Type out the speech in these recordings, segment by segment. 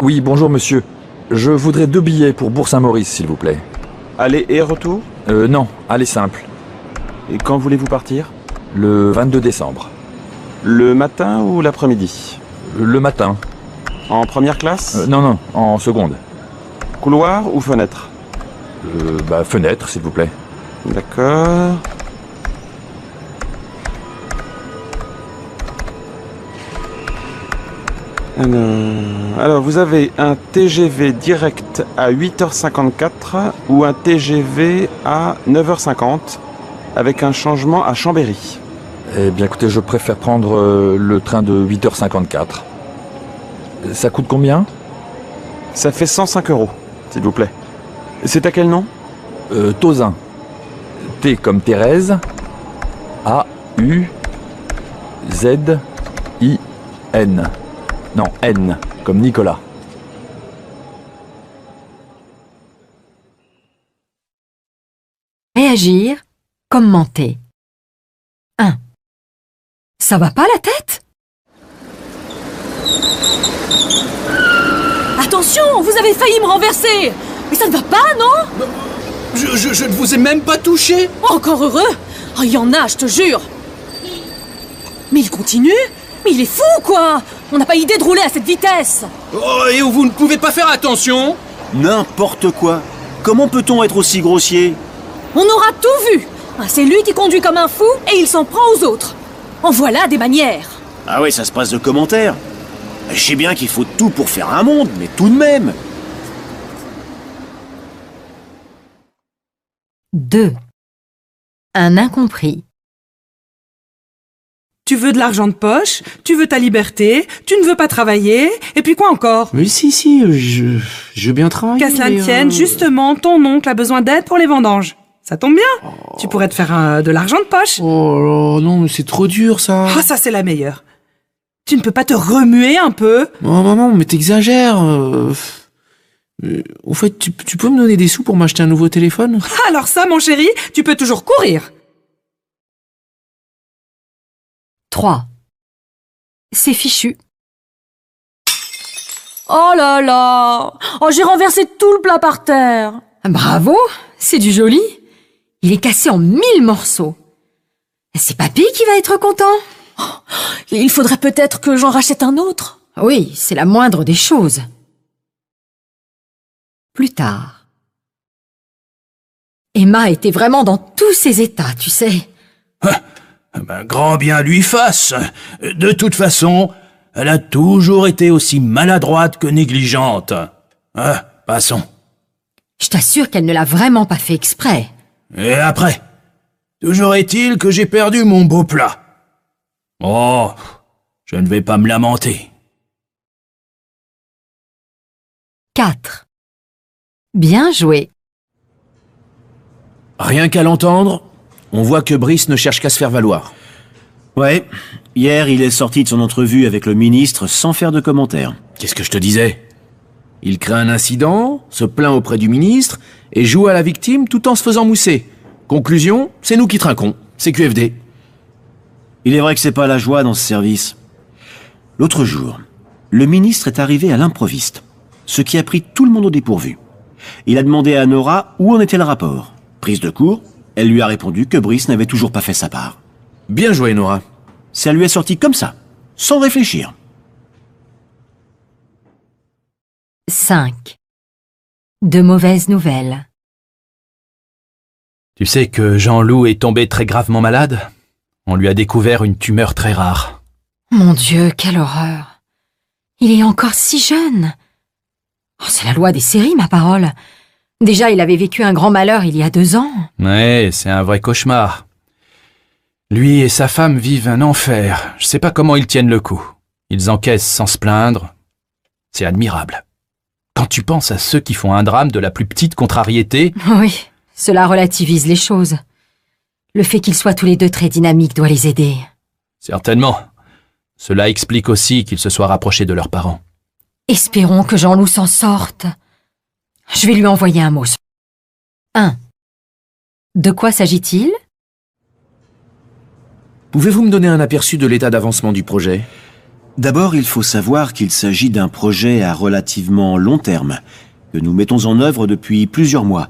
Oui, bonjour monsieur. Je voudrais 2 billets pour Bourg-Saint-Maurice, s'il vous plaît. Aller et retour? Non, allez simple. Et quand voulez-vous partir? Le 22 décembre. Le matin ou l'après-midi? Le matin. En première classe? Non, en seconde. Couloir ou fenêtre? Fenêtre, s'il vous plaît. D'accord. Alors, vous avez un TGV direct à 8h54 ou un TGV à 9h50 avec un changement à Chambéry. Eh bien écoutez, je préfère prendre le train de 8h54. Ça coûte combien? Ça fait 105 €, s'il vous plaît. C'est à quel nom? Tauzin. T comme Thérèse. A-U-Z-I-N. Non, N, comme Nicolas. Réagir, commenter. 1. Ça va pas la tête? Attention, vous avez failli me renverser! Mais ça ne va pas, non? Je ne vous ai même pas touché. Encore heureux! Oh, il y en a, je te jure! Mais il continue? Mais il est fou, quoi! On n'a pas idée de rouler à cette vitesse! Oh, et vous ne pouvez pas faire attention? N'importe quoi. Comment peut-on être aussi grossier? On aura tout vu! Ah, c'est lui qui conduit comme un fou et il s'en prend aux autres. En voilà des manières! Ah ouais, ça se passe de commentaires. Je sais bien qu'il faut tout pour faire un monde, mais tout de même. 2. Un incompris. Tu veux de l'argent de poche, tu veux ta liberté, tu ne veux pas travailler, et puis quoi encore? Mais si, je veux bien travailler. Qu'à cela ne tienne, justement, ton oncle a besoin d'aide pour les vendanges. Ça tombe bien. Tu pourrais te faire de l'argent de poche. Oh non, mais c'est trop dur, ça. Ah, ça c'est la meilleure. Tu ne peux pas te remuer un peu? Oh maman, mais t'exagères. Au fait, tu peux me donner des sous pour m'acheter un nouveau téléphone? Alors ça, mon chéri, tu peux toujours courir. 3. C'est fichu. Oh là là! Oh, j'ai renversé tout le plat par terre! Bravo, c'est du joli. Il est cassé en 1000 morceaux. C'est papy qui va être content. Il faudrait peut-être que j'en rachète un autre. Oui, c'est la moindre des choses. Plus tard. Emma était vraiment dans tous ses états, tu sais. Grand bien lui fasse. De toute façon, elle a toujours été aussi maladroite que négligente. Passons. Je t'assure qu'elle ne l'a vraiment pas fait exprès. Et après? Toujours est-il que j'ai perdu mon beau plat. Oh, je ne vais pas me lamenter. 4. Bien joué. Rien qu'à l'entendre, on voit que Brice ne cherche qu'à se faire valoir. Ouais, hier il est sorti de son entrevue avec le ministre sans faire de commentaires. Qu'est-ce que je te disais? Il crée un incident, se plaint auprès du ministre et joue à la victime tout en se faisant mousser. Conclusion, c'est nous qui trinquons. C'est QFD. Il est vrai que c'est pas la joie dans ce service. L'autre jour, le ministre est arrivé à l'improviste, ce qui a pris tout le monde au dépourvu. Il a demandé à Nora où en était le rapport. Prise de court, elle lui a répondu que Brice n'avait toujours pas fait sa part. Bien joué, Nora. Ça lui est sorti comme ça, sans réfléchir. 5. De mauvaises nouvelles. Tu sais que Jean-Loup est tombé très gravement malade? On lui a découvert une tumeur très rare. Mon Dieu, quelle horreur. Il est encore si jeune. Oh, c'est la loi des séries, ma parole. Déjà, il avait vécu un grand malheur il y a 2 ans. Ouais, c'est un vrai cauchemar. Lui et sa femme vivent un enfer. Je sais pas comment ils tiennent le coup. Ils encaissent sans se plaindre. C'est admirable. Quand tu penses à ceux qui font un drame de la plus petite contrariété... Oui, cela relativise les choses. Le fait qu'ils soient tous les deux très dynamiques doit les aider. Certainement. Cela explique aussi qu'ils se soient rapprochés de leurs parents. Espérons que Jean-Loup s'en sorte. Je vais lui envoyer un mot. 1. De quoi s'agit-il? Pouvez-vous me donner un aperçu de l'état d'avancement du projet? D'abord, il faut savoir qu'il s'agit d'un projet à relativement long terme, que nous mettons en œuvre depuis plusieurs mois.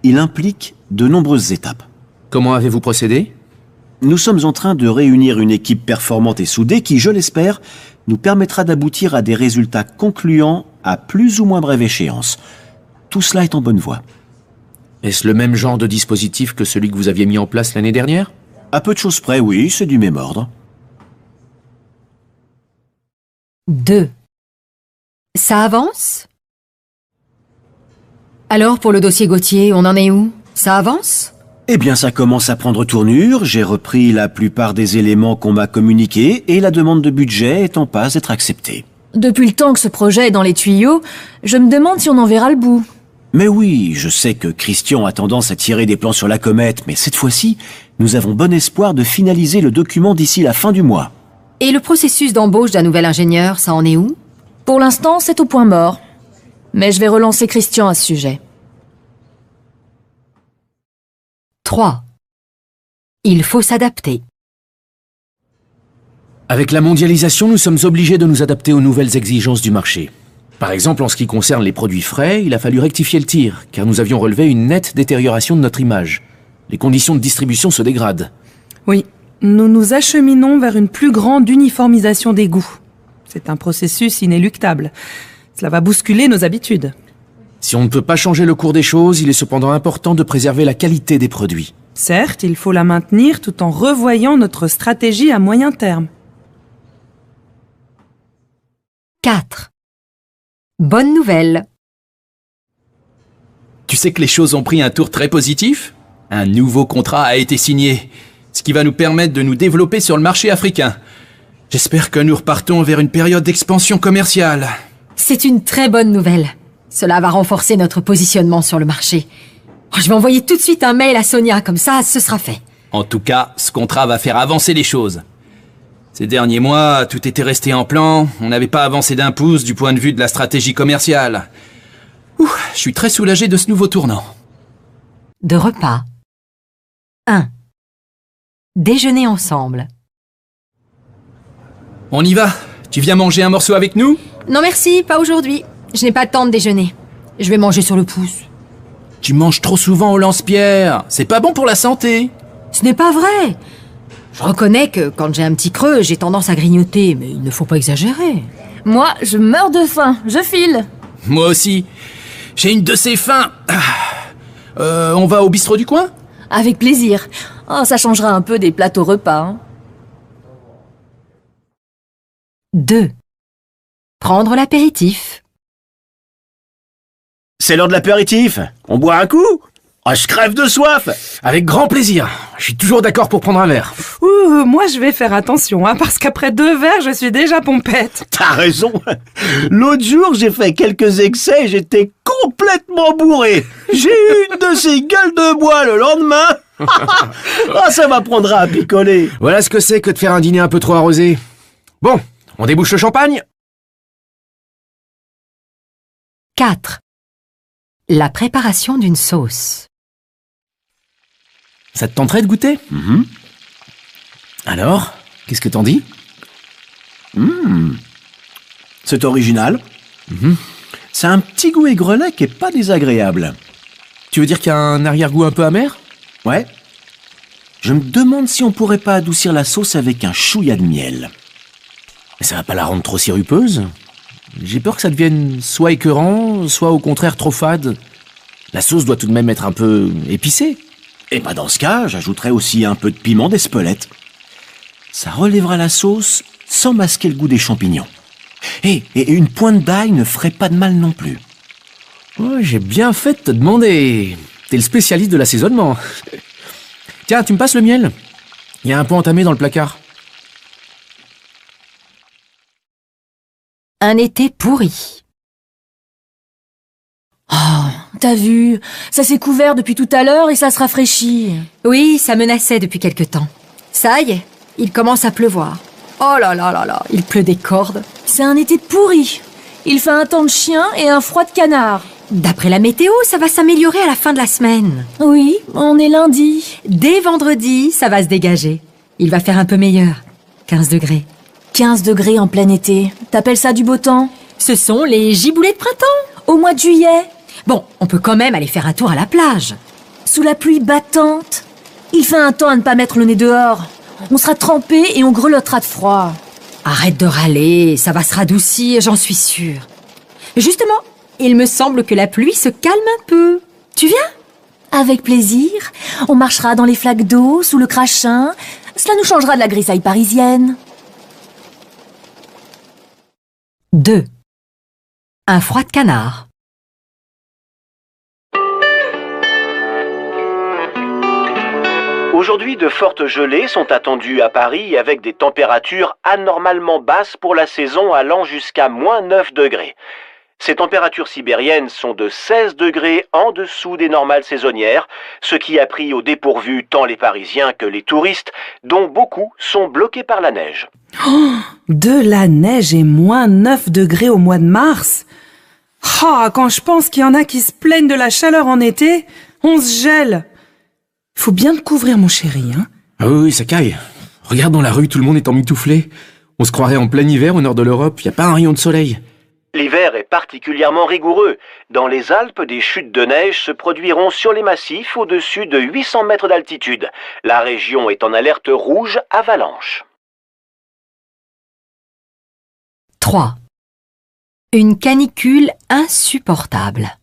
Il implique de nombreuses étapes. Comment avez-vous procédé? Nous sommes en train de réunir une équipe performante et soudée qui, je l'espère, nous permettra d'aboutir à des résultats concluants à plus ou moins brève échéance. Tout cela est en bonne voie. Est-ce le même genre de dispositif que celui que vous aviez mis en place l'année dernière? À peu de choses près, oui, c'est du même ordre. 2. Ça avance? Alors, pour le dossier Gauthier, on en est où? Ça avance? Eh bien, ça commence à prendre tournure, j'ai repris la plupart des éléments qu'on m'a communiqués et la demande de budget est en passe d'être acceptée. Depuis le temps que ce projet est dans les tuyaux, je me demande si on en verra le bout. Mais oui, je sais que Christian a tendance à tirer des plans sur la comète, mais cette fois-ci, nous avons bon espoir de finaliser le document d'ici la fin du mois. Et le processus d'embauche d'un nouvel ingénieur, ça en est où? Pour l'instant, c'est au point mort. Mais je vais relancer Christian à ce sujet. 3. Il faut s'adapter. Avec la mondialisation, nous sommes obligés de nous adapter aux nouvelles exigences du marché. Par exemple, en ce qui concerne les produits frais, il a fallu rectifier le tir, car nous avions relevé une nette détérioration de notre image. Les conditions de distribution se dégradent. Oui, nous nous acheminons vers une plus grande uniformisation des goûts. C'est un processus inéluctable. Cela va bousculer nos habitudes. Si on ne peut pas changer le cours des choses, il est cependant important de préserver la qualité des produits. Certes, il faut la maintenir tout en revoyant notre stratégie à moyen terme. 4. Bonne nouvelle. Tu sais que les choses ont pris un tour très positif? Un nouveau contrat a été signé, ce qui va nous permettre de nous développer sur le marché africain. J'espère que nous repartons vers une période d'expansion commerciale. C'est une très bonne nouvelle. Cela va renforcer notre positionnement sur le marché. Je vais envoyer tout de suite un mail à Sonia, comme ça, ce sera fait. En tout cas, ce contrat va faire avancer les choses. Ces derniers mois, tout était resté en plan, on n'avait pas avancé d'un pouce du point de vue de la stratégie commerciale. Je suis très soulagé de ce nouveau tournant. De repas. 1. Déjeuner ensemble. On y va? Tu viens manger un morceau avec nous? Non merci, pas aujourd'hui. Je n'ai pas le temps de déjeuner. Je vais manger sur le pouce. Tu manges trop souvent au lance-pierre, c'est pas bon pour la santé. Ce n'est pas vrai. Je reconnais que quand j'ai un petit creux, j'ai tendance à grignoter, mais il ne faut pas exagérer. Moi, je meurs de faim, je file. Moi aussi. J'ai une de ces faims. On va au bistrot du coin? Avec plaisir. Oh, ça changera un peu des plateaux repas. Hein. 2. Prendre l'apéritif. C'est l'heure de l'apéritif. On boit un coup? Oh, je crève de soif. Avec grand plaisir. Je suis toujours d'accord pour prendre un verre. Moi je vais faire attention, parce qu'après 2 verres, je suis déjà pompette. T'as raison. L'autre jour, j'ai fait quelques excès et j'étais complètement bourré. J'ai eu une de ces gueules de bois le lendemain. Oh, ça m'apprendra à picoler. Voilà ce que c'est que de faire un dîner un peu trop arrosé. Bon, on débouche le champagne? 4. La préparation d'une sauce. Ça te tenterait de goûter? Alors, qu'est-ce que t'en dis? C'est original. C'est un petit goût aigrelet qui est pas désagréable. Tu veux dire qu'il y a un arrière-goût un peu amer? Ouais. Je me demande si on pourrait pas adoucir la sauce avec un chouïa de miel. Mais ça va pas la rendre trop sirupeuse? J'ai peur que ça devienne soit écœurant, soit au contraire trop fade. La sauce doit tout de même être un peu épicée. Et bah dans ce cas, j'ajouterais aussi un peu de piment d'Espelette. Ça relèvera la sauce sans masquer le goût des champignons. Et une pointe d'ail ne ferait pas de mal non plus. Oh, j'ai bien fait de te demander. T'es le spécialiste de l'assaisonnement. Tiens, tu me passes le miel? Il y a un pot entamé dans le placard. Un été pourri. Oh, t'as vu? Ça s'est couvert depuis tout à l'heure et ça se rafraîchit. Oui, ça menaçait depuis quelque temps. Ça y est, il commence à pleuvoir. Oh là là là là, il pleut des cordes. C'est un été pourri. Il fait un temps de chien et un froid de canard. D'après la météo, ça va s'améliorer à la fin de la semaine. Oui, on est lundi. Dès vendredi, ça va se dégager. Il va faire un peu meilleur. 15 degrés. 15 degrés en plein été. T'appelles ça du beau temps? Ce sont les giboulées de printemps. Au mois de juillet, Bon, on peut quand même aller faire un tour à la plage. sous la pluie battante. Il fait un temps à ne pas mettre le nez dehors. On sera trempé et on grelottera de froid. Arrête de râler, ça va se radoucir, j'en suis sûre. Justement, il me semble que la pluie se calme un peu. Tu viens? Avec plaisir. On marchera dans les flaques d'eau, sous le crachin. Cela nous changera de la grisaille parisienne. 2. Un froid de canard. Aujourd'hui, de fortes gelées sont attendues à Paris avec des températures anormalement basses pour la saison allant jusqu'à -9 degrés. Ces températures sibériennes sont de 16 degrés en dessous des normales saisonnières, ce qui a pris au dépourvu tant les Parisiens que les touristes, dont beaucoup sont bloqués par la neige. Oh, de la neige et -9 degrés au mois de mars. Ah, quand je pense qu'il y en a qui se plaignent de la chaleur en été, on se gèle. Faut bien te couvrir, mon chéri, hein. Ah oui, ça caille. Regarde dans la rue, tout le monde est emmitouflé. On se croirait en plein hiver au nord de l'Europe, y a pas un rayon de soleil. L'hiver est particulièrement rigoureux. Dans les Alpes, des chutes de neige se produiront sur les massifs au-dessus de 800 mètres d'altitude. La région est en alerte rouge avalanche. 3. Une canicule insupportable.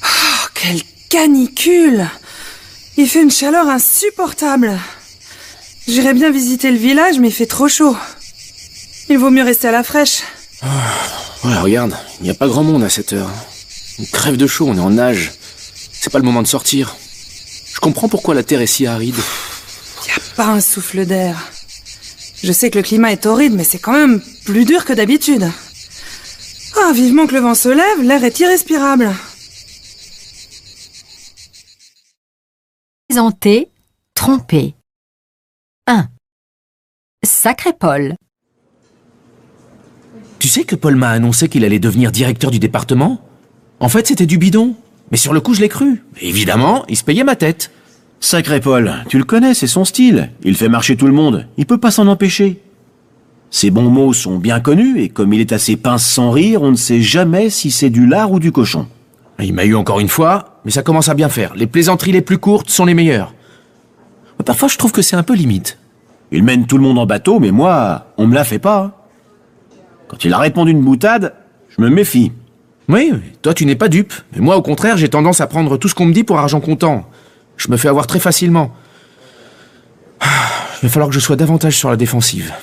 Oh, quelle canicule! Il fait une chaleur insupportable. J'irais bien visiter le village, mais il fait trop chaud. Il vaut mieux rester à la fraîche. Ouais, regarde, il n'y a pas grand monde à cette heure. On crève de chaud, on est en nage. C'est pas le moment de sortir. Je comprends pourquoi la Terre est si aride. Y a pas un souffle d'air. Je sais que le climat est horrible, mais c'est quand même plus dur que d'habitude. Ah, vivement que le vent se lève, l'air est irrespirable. Présenter, tromper. 1. Sacré Paul. Tu sais que Paul m'a annoncé qu'il allait devenir directeur du département? En fait, c'était du bidon. Mais sur le coup, je l'ai cru. Évidemment, il se payait ma tête. Sacré Paul, tu le connais, c'est son style. Il fait marcher tout le monde. Il peut pas s'en empêcher. Ses bons mots sont bien connus, et comme il est assez pince sans rire, on ne sait jamais si c'est du lard ou du cochon. Il m'a eu encore une fois, mais ça commence à bien faire. Les plaisanteries les plus courtes sont les meilleures. Parfois, je trouve que c'est un peu limite. Il mène tout le monde en bateau, mais moi, on me la fait pas. Quand il a répondu une boutade, je me méfie. Oui, toi tu n'es pas dupe. Mais moi, au contraire, j'ai tendance à prendre tout ce qu'on me dit pour argent comptant. Je me fais avoir très facilement. Il va falloir que je sois davantage sur la défensive.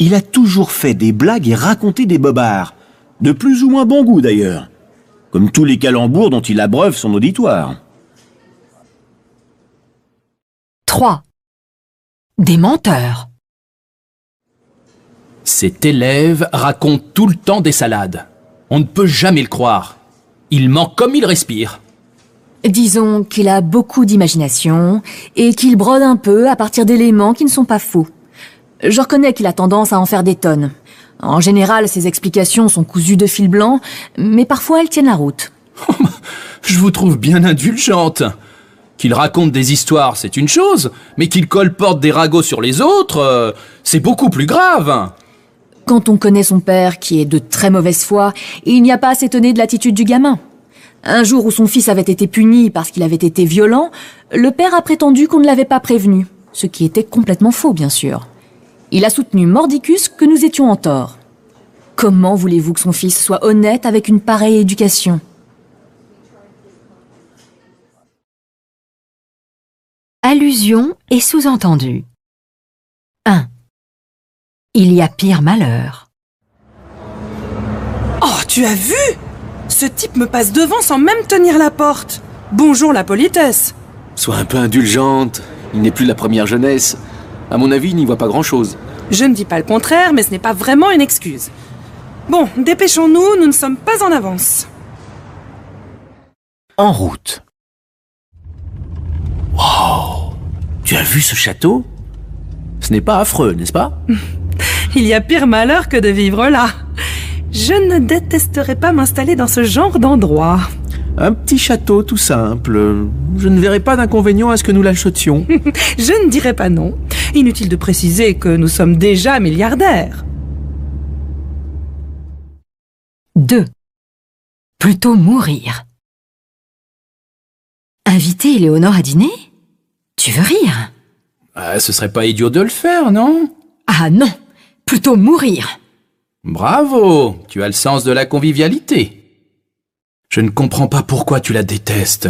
Il a toujours fait des blagues et raconté des bobards. De plus ou moins bon goût, d'ailleurs. Comme tous les calembours dont il abreuve son auditoire. 3. Des menteurs. Cet élève raconte tout le temps des salades. On ne peut jamais le croire. Il ment comme il respire. Disons qu'il a beaucoup d'imagination et qu'il brode un peu à partir d'éléments qui ne sont pas faux. Je reconnais qu'il a tendance à en faire des tonnes. En général, ses explications sont cousues de fil blanc, mais parfois elles tiennent la route. Je vous trouve bien indulgente. Qu'il raconte des histoires, c'est une chose, mais qu'il colporte des ragots sur les autres, c'est beaucoup plus grave. Quand on connaît son père, qui est de très mauvaise foi, il n'y a pas à s'étonner de l'attitude du gamin. Un jour où son fils avait été puni parce qu'il avait été violent, le père a prétendu qu'on ne l'avait pas prévenu, ce qui était complètement faux, bien sûr. Il a soutenu mordicus que nous étions en tort. Comment voulez-vous que son fils soit honnête avec une pareille éducation ? Allusion et sous-entendu. 1. Il y a pire malheur. Oh, tu as vu? Ce type me passe devant sans même tenir la porte. Bonjour la politesse. Sois un peu indulgente. Il n'est plus de la première jeunesse. À mon avis, il n'y voit pas grand-chose. Je ne dis pas le contraire, mais ce n'est pas vraiment une excuse. Bon, dépêchons-nous, nous ne sommes pas en avance. En route. Wow! Tu as vu ce château? Ce n'est pas affreux, n'est-ce pas? Il y a pire malheur que de vivre là. Je ne détesterais pas m'installer dans ce genre d'endroit. Un petit château tout simple. Je ne verrai pas d'inconvénient à ce que nous l'achetions. Je ne dirais pas non. Inutile de préciser que nous sommes déjà milliardaires. 2. Plutôt mourir. Inviter Éléonore à dîner? Tu veux rire? Ce serait pas idiot de le faire, non? Ah non, plutôt mourir. Bravo, tu as le sens de la convivialité. Je ne comprends pas pourquoi tu la détestes.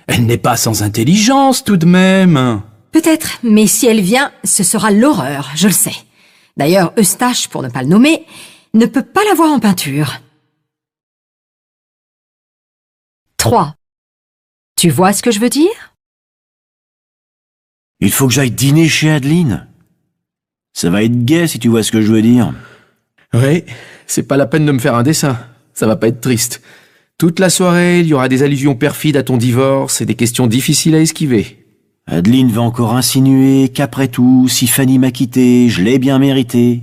Elle n'est pas sans intelligence tout de même. Peut-être, mais si elle vient, ce sera l'horreur, je le sais. D'ailleurs, Eustache, pour ne pas le nommer, ne peut pas la voir en peinture. 3. Tu vois ce que je veux dire? Il faut que j'aille dîner chez Adeline. Ça va être gai si tu vois ce que je veux dire. Ouais, c'est pas la peine de me faire un dessin. Ça va pas être triste. Toute la soirée, il y aura des allusions perfides à ton divorce et des questions difficiles à esquiver. Adeline va encore insinuer qu'après tout, si Fanny m'a quitté, je l'ai bien mérité.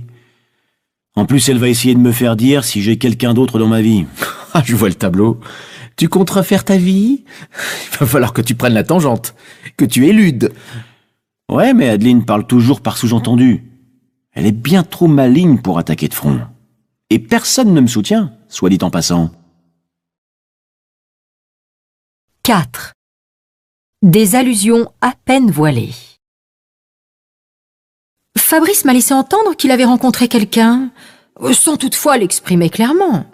En plus, elle va essayer de me faire dire si j'ai quelqu'un d'autre dans ma vie. Ah, je vois le tableau. Tu comptes refaire ta vie? Il va falloir que tu prennes la tangente, que tu éludes. Ouais, mais Adeline parle toujours par sous-entendu. Elle est bien trop maligne pour attaquer de front. Et personne ne me soutient, soit dit en passant. 4. Des allusions à peine voilées. Fabrice m'a laissé entendre qu'il avait rencontré quelqu'un, sans toutefois l'exprimer clairement.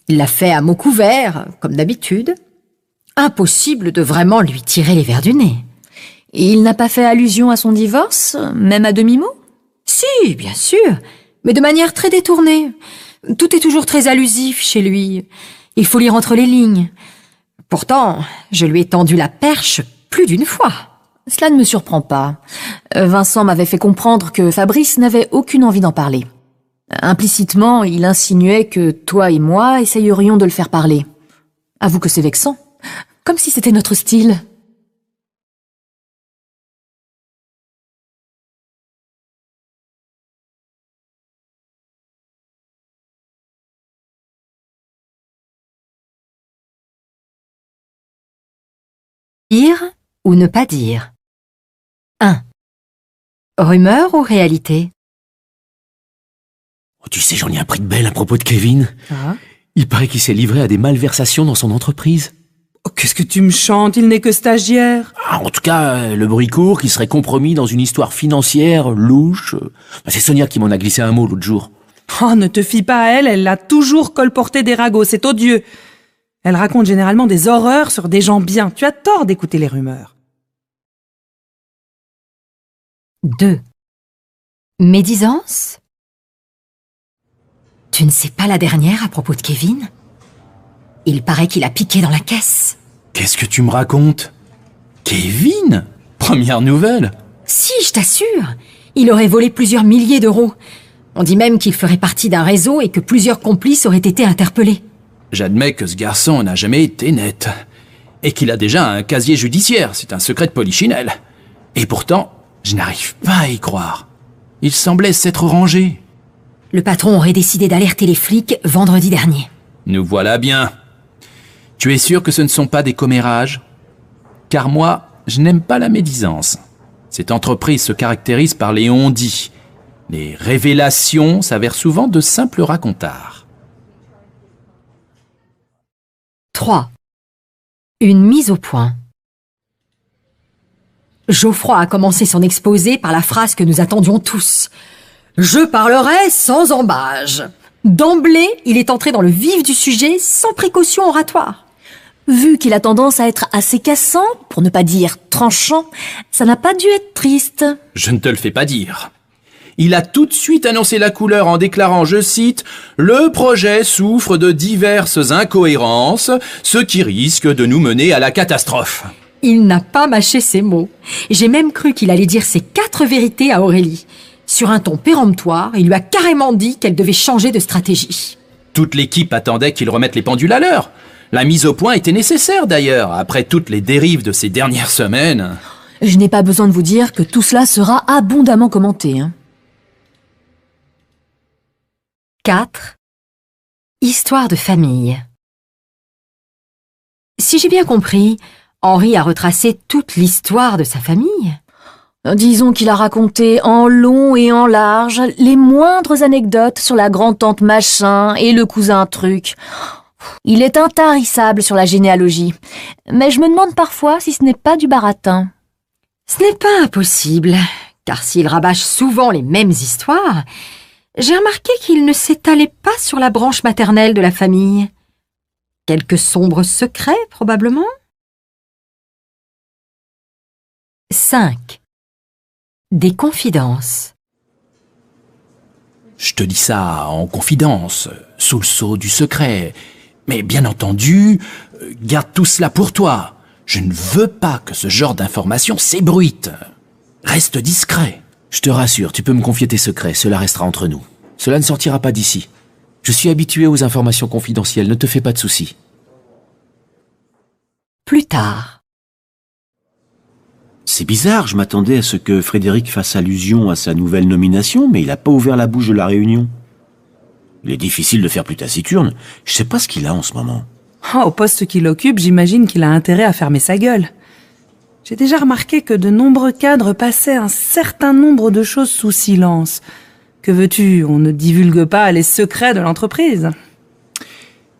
Il l'a fait à mots couverts, comme d'habitude. Impossible de vraiment lui tirer les vers du nez. Et il n'a pas fait allusion à son divorce, même à demi-mot? Si, bien sûr, mais de manière très détournée. Tout est toujours très allusif chez lui. Il faut lire entre les lignes. Pourtant, je lui ai tendu la perche plus d'une fois. Cela ne me surprend pas. Vincent m'avait fait comprendre que Fabrice n'avait aucune envie d'en parler. Implicitement, il insinuait que toi et moi essayerions de le faire parler. Avoue que c'est vexant. Comme si c'était notre style. Dire ou ne pas dire. 1. Rumeur ou réalité? Oh, tu sais, j'en ai appris de belle à propos de Kevin. Ah. Il paraît qu'il s'est livré à des malversations dans son entreprise. Oh, qu'est-ce que tu me chantes? Il n'est que stagiaire. Ah, en tout cas, le bruit court qu'il serait compromis dans une histoire financière louche. C'est Sonia qui m'en a glissé un mot l'autre jour. Oh, ne te fie pas à elle, elle a toujours colporté des ragots, c'est odieux. Elle raconte généralement des horreurs sur des gens bien. Tu as tort d'écouter les rumeurs. 2. Médisance? Tu ne sais pas la dernière à propos de Kevin? Il paraît qu'il a piqué dans la caisse. Qu'est-ce que tu me racontes? Kevin? Première nouvelle? Si, je t'assure. Il aurait volé plusieurs milliers d'euros. On dit même qu'il ferait partie d'un réseau et que plusieurs complices auraient été interpellés. J'admets que ce garçon n'a jamais été net. Et qu'il a déjà un casier judiciaire, c'est un secret de polichinelle. Et pourtant, je n'arrive pas à y croire. Il semblait s'être rangé. Le patron aurait décidé d'alerter les flics vendredi dernier. Nous voilà bien. Tu es sûr que ce ne sont pas des commérages? Car moi, je n'aime pas la médisance. Cette entreprise se caractérise par les on-dit. Les révélations s'avèrent souvent de simples racontards. 3. Une mise au point. Geoffroy a commencé son exposé par la phrase que nous attendions tous. « Je parlerai sans embâge ». D'emblée, il est entré dans le vif du sujet sans précaution oratoire. Vu qu'il a tendance à être assez cassant, pour ne pas dire tranchant, ça n'a pas dû être triste. Je ne te le fais pas dire. Il a tout de suite annoncé la couleur en déclarant, je cite, « Le projet souffre de diverses incohérences, ce qui risque de nous mener à la catastrophe. » Il n'a pas mâché ses mots. J'ai même cru qu'il allait dire ses 4 vérités à Aurélie. Sur un ton péremptoire, il lui a carrément dit qu'elle devait changer de stratégie. Toute l'équipe attendait qu'il remette les pendules à l'heure. La mise au point était nécessaire d'ailleurs, après toutes les dérives de ces dernières semaines. Je n'ai pas besoin de vous dire que tout cela sera abondamment commenté. 4. Histoire de famille. Si j'ai bien compris, Henri a retracé toute l'histoire de sa famille. Disons qu'il a raconté en long et en large les moindres anecdotes sur la grand-tante machin et le cousin truc. Il est intarissable sur la généalogie, mais je me demande parfois si ce n'est pas du baratin. Ce n'est pas impossible, car s'il rabâche souvent les mêmes histoires, j'ai remarqué qu'il ne s'étalait pas sur la branche maternelle de la famille. Quelques sombres secrets, probablement. 5. Des confidences. Je te dis ça en confidence, sous le sceau du secret. Mais bien entendu, garde tout cela pour toi. Je ne veux pas que ce genre d'informations s'ébruite. Reste discret. Je te rassure, tu peux me confier tes secrets, cela restera entre nous. Cela ne sortira pas d'ici. Je suis habitué aux informations confidentielles, ne te fais pas de soucis. Plus tard. C'est bizarre, je m'attendais à ce que Frédéric fasse allusion à sa nouvelle nomination, mais il n'a pas ouvert la bouche de la réunion. Il est difficile de faire plus taciturne. Je sais pas ce qu'il a en ce moment. Au poste qu'il occupe, j'imagine qu'il a intérêt à fermer sa gueule. J'ai déjà remarqué que de nombreux cadres passaient un certain nombre de choses sous silence. Que veux-tu, on ne divulgue pas les secrets de l'entreprise.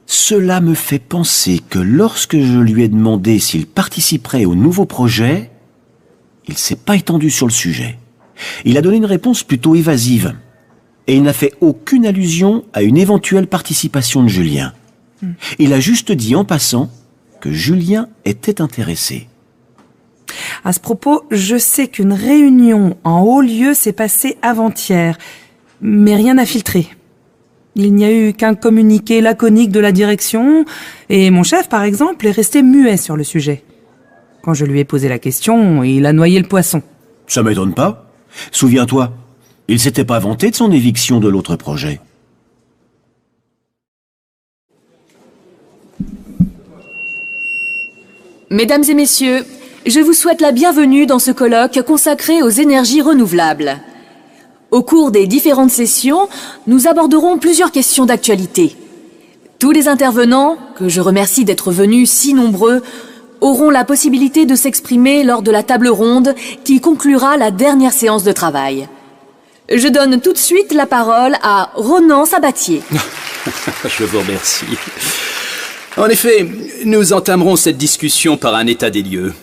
Cela me fait penser que lorsque je lui ai demandé s'il participerait au nouveau projet, il s'est pas étendu sur le sujet. Il a donné une réponse plutôt évasive. Et il n'a fait aucune allusion à une éventuelle participation de Julien. Il a juste dit en passant que Julien était intéressé. À ce propos, je sais qu'une réunion en haut lieu s'est passée avant-hier, mais rien n'a filtré. Il n'y a eu qu'un communiqué laconique de la direction, et mon chef, par exemple, est resté muet sur le sujet. Quand je lui ai posé la question, il a noyé le poisson. Ça m'étonne pas. Souviens-toi, il s'était pas vanté de son éviction de l'autre projet. Mesdames et messieurs, je vous souhaite la bienvenue dans ce colloque consacré aux énergies renouvelables. Au cours des différentes sessions, nous aborderons plusieurs questions d'actualité. Tous les intervenants, que je remercie d'être venus si nombreux, auront la possibilité de s'exprimer lors de la table ronde qui conclura la dernière séance de travail. Je donne tout de suite la parole à Ronan Sabatier. Je vous remercie. En effet, nous entamerons cette discussion par un état des lieux.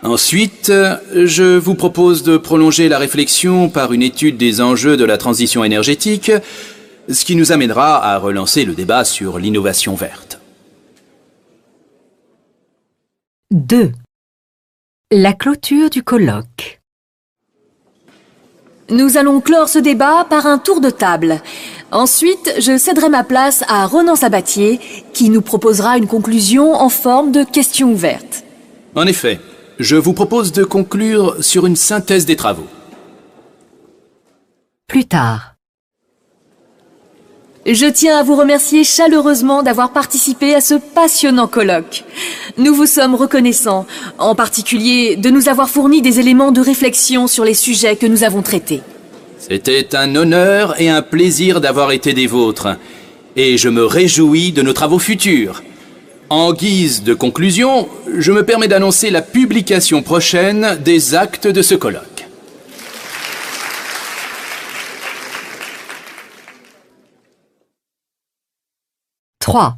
Ensuite, je vous propose de prolonger la réflexion par une étude des enjeux de la transition énergétique, ce qui nous amènera à relancer le débat sur l'innovation verte. 2. La clôture du colloque. Nous allons clore ce débat par un tour de table. Ensuite, je céderai ma place à Ronan Sabatier, qui nous proposera une conclusion en forme de question ouverte. En effet, je vous propose de conclure sur une synthèse des travaux. Plus tard. Je tiens à vous remercier chaleureusement d'avoir participé à ce passionnant colloque. Nous vous sommes reconnaissants, en particulier de nous avoir fourni des éléments de réflexion sur les sujets que nous avons traités. C'était un honneur et un plaisir d'avoir été des vôtres, et je me réjouis de nos travaux futurs. En guise de conclusion, je me permets d'annoncer la publication prochaine des actes de ce colloque. « 3.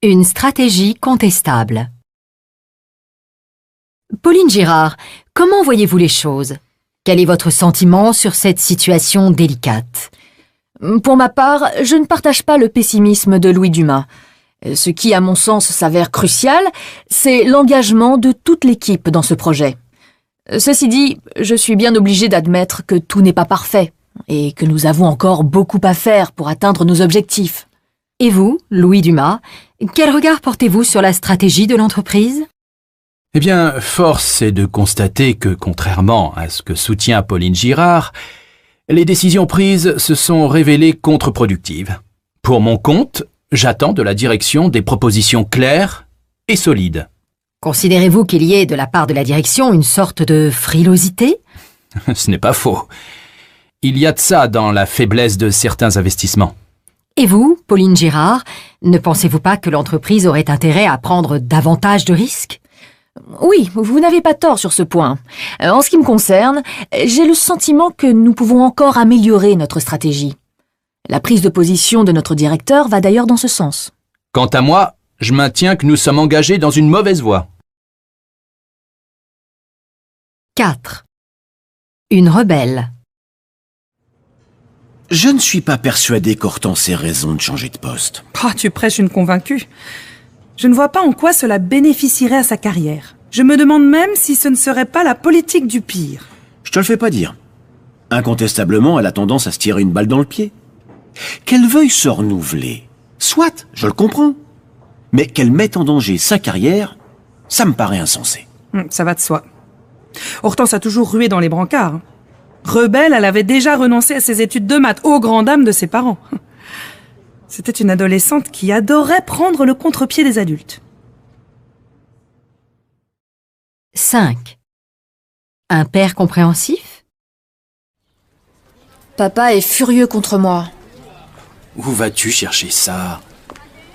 Une stratégie contestable. Pauline Girard, comment voyez-vous les choses ? Quel est votre sentiment sur cette situation délicate ? Pour ma part, je ne partage pas le pessimisme de Louis Dumas. Ce qui, à mon sens, s'avère crucial, c'est l'engagement de toute l'équipe dans ce projet. Ceci dit, je suis bien obligé d'admettre que tout n'est pas parfait et que nous avons encore beaucoup à faire pour atteindre nos objectifs. Et vous, Louis Dumas, quel regard portez-vous sur la stratégie de l'entreprise ? Eh bien, force est de constater que, contrairement à ce que soutient Pauline Girard, les décisions prises se sont révélées contre-productives. Pour mon compte, j'attends de la direction des propositions claires et solides. Considérez-vous qu'il y ait de la part de la direction une sorte de frilosité ? Ce n'est pas faux. Il y a de ça dans la faiblesse de certains investissements. Et vous, Pauline Girard, ne pensez-vous pas que l'entreprise aurait intérêt à prendre davantage de risques ? Oui, vous n'avez pas tort sur ce point. En ce qui me concerne, j'ai le sentiment que nous pouvons encore améliorer notre stratégie. La prise de position de notre directeur va d'ailleurs dans ce sens. Quant à moi, je maintiens que nous sommes engagés dans une mauvaise voie. 4. Une rebelle. Je ne suis pas persuadé qu'Hortense ait raison de changer de poste. Ah, tu prêches une convaincue. Je ne vois pas en quoi cela bénéficierait à sa carrière. Je me demande même si ce ne serait pas la politique du pire. Je te le fais pas dire. Incontestablement, elle a tendance à se tirer une balle dans le pied. Qu'elle veuille se renouveler, soit, je le comprends. Mais qu'elle mette en danger sa carrière, ça me paraît insensé. Ça va de soi. Hortense a toujours rué dans les brancards. Rebelle, elle avait déjà renoncé à ses études de maths, aux grandes dames de ses parents. C'était une adolescente qui adorait prendre le contre-pied des adultes. 5. Un père compréhensif. Papa est furieux contre moi. Où vas-tu chercher ça?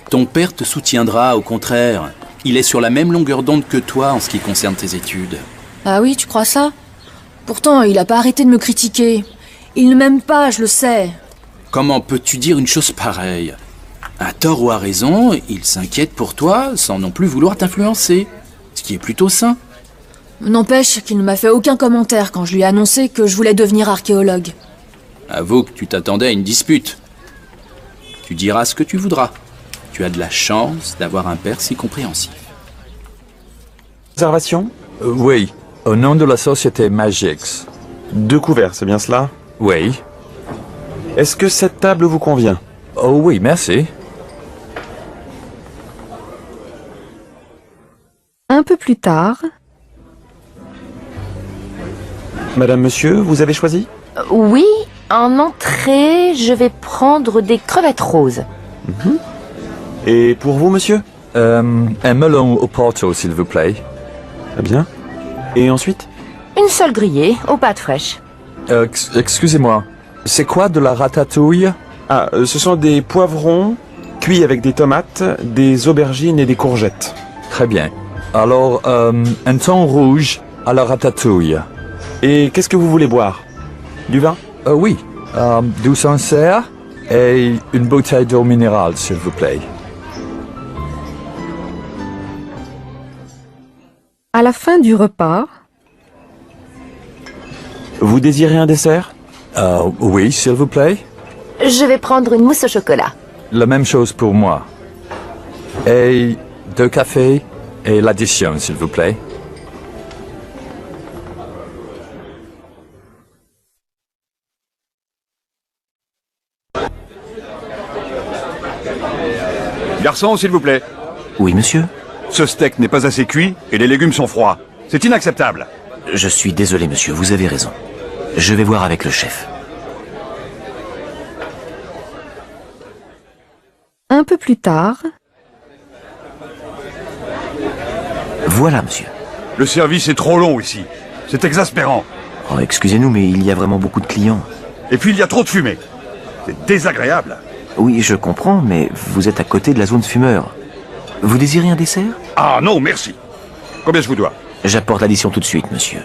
Ton père te soutiendra, au contraire. Il est sur la même longueur d'onde que toi en ce qui concerne tes études. Ah oui, tu crois ça? Pourtant, il a pas arrêté de me critiquer. Il ne m'aime pas, je le sais. Comment peux-tu dire une chose pareille? À tort ou à raison, il s'inquiète pour toi sans non plus vouloir t'influencer. Ce qui est plutôt sain. N'empêche qu'il ne m'a fait aucun commentaire quand je lui ai annoncé que je voulais devenir archéologue. Avoue que tu t'attendais à une dispute. Tu diras ce que tu voudras. Tu as de la chance d'avoir un père si compréhensif. Observation? Oui, au nom de la société Magix. 2 couverts, c'est bien cela? Oui. Est-ce que cette table vous convient? Oh oui, merci. Un peu plus tard. Madame, monsieur, vous avez choisi? Oui, en entrée, je vais prendre des crevettes roses. Et pour vous, monsieur? Un melon au porto, s'il vous plaît. Très bien. Et ensuite? Une seule grillée, aux pâtes fraîches. Excusez-moi, c'est quoi de la ratatouille? Ah, ce sont des poivrons cuits avec des tomates, des aubergines et des courgettes. Très bien. Alors, un thon rouge à la ratatouille. Et qu'est-ce que vous voulez boire? Du vin? Oui, du Sancerre et une bouteille d'eau minérale, s'il vous plaît. À la fin du repas, Vous désirez un dessert? Oui, s'il vous plaît. je vais prendre une mousse au chocolat. La même chose pour moi. Et 2 cafés et l'addition, s'il vous plaît. Garçon, s'il vous plaît. Oui, monsieur? Ce steak n'est pas assez cuit et les légumes sont froids. C'est inacceptable. Je suis désolé, monsieur, vous avez raison. Je vais voir avec le chef. Un peu plus tard, Voilà, monsieur. Le service est trop long ici. C'est exaspérant. Oh, excusez-nous, mais il y a vraiment beaucoup de clients. Et puis il y a trop de fumée. C'est désagréable. Oui, je comprends, mais vous êtes à côté de la zone fumeur. Vous désirez un dessert? Ah non, merci. Combien je vous dois? J'apporte l'addition tout de suite, monsieur.